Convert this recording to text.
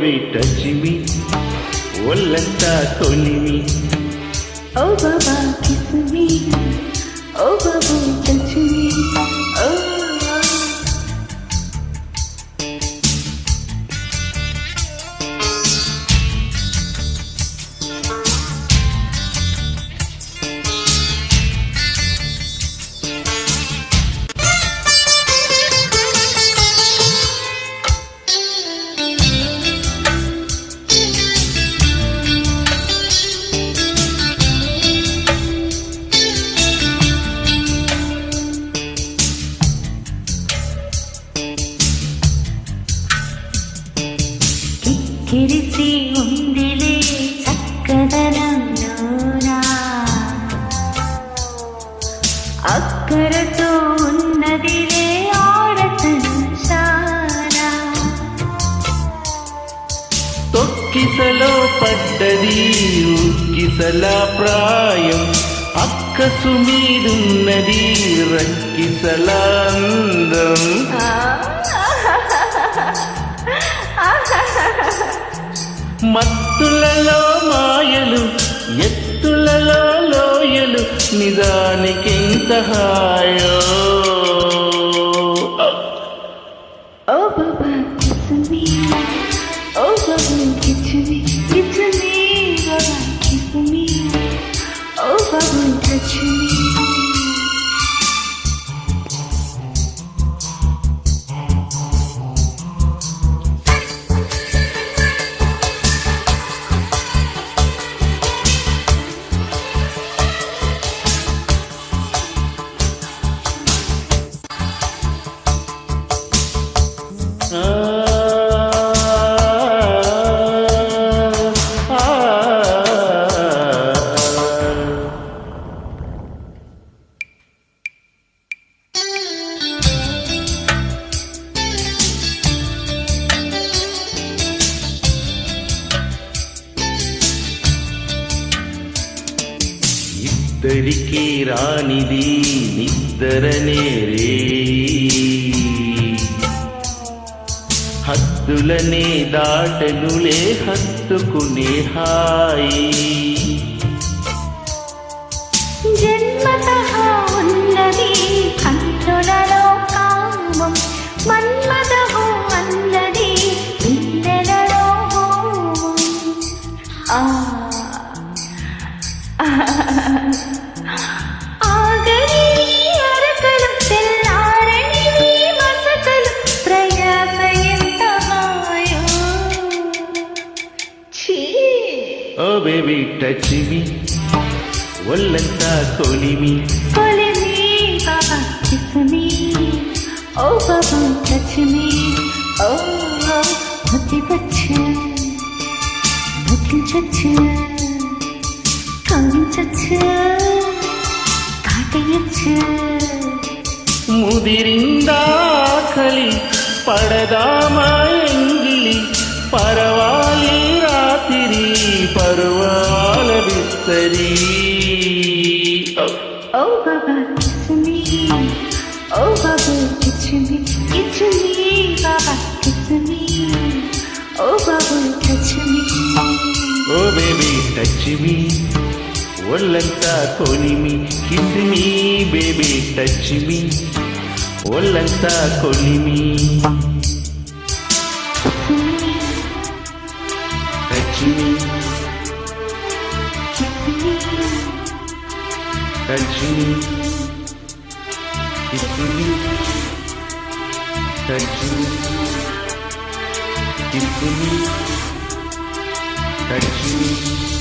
baby, touch me. ఒళ్ళంతా కొలిమి. Oh baba, kiss me. Oh babu, touch me. Oh. కిరిసి ఉందిలే చక్కదనంలోనా అక్కరతో ఉన్నదిలే ఆడతనం సారా తొక్కిసలో పడ్డది ఉక్కిసలా ప్రాయం అక్కసు మీదున్నది రక్కిసలా అందం. మత్తులలో మాయలు ఎత్తులలో లోయలు నిజానికెంత హాయో. Oh baba, kiss me. Oh babu, kiss me. Kiss me, baba, kiss me. Oh babu, touch me. ఇద్దరికి రానిది నిద్దరనేరే హద్దులనే దాటనులే హత్తుకునే హాయి. జన్మతః ఉన్నది కంఠులలో కామం మన్మథః అన్నది పిల్లలలో ఆగని అరకలు తెల్లారని మసకలు ప్రయాస ఎంత మాయో. ఓ బేబీ టచ్ మీ ఒళ్ళంతా కొలిమి. కొలిమి బాబా కిస్ మీ. ఓ బాబు టచ్ మీ. ఓ ముద్దు వచ్చు ముద్దించచ్చు కవించచ్చు కాటయచ్చు. ముదిరిందాకలి పడదామా ఎంగిలి పరవాలి రాత్రి పర్వాల బిస్తరి. ఓ బాబా కిస్ మీ. ఓ బాబు కిస్ మీ. కిస్ మీ బాబా కిస్ మీ. ఓ బాబు touch me. Oh baby touch me ఒళ్ళంతా కొలిమి. Kiss me baby touch me ఒళ్ళంతా కొలిమి. Touch me touch me kiss me touch me kiss me touch me.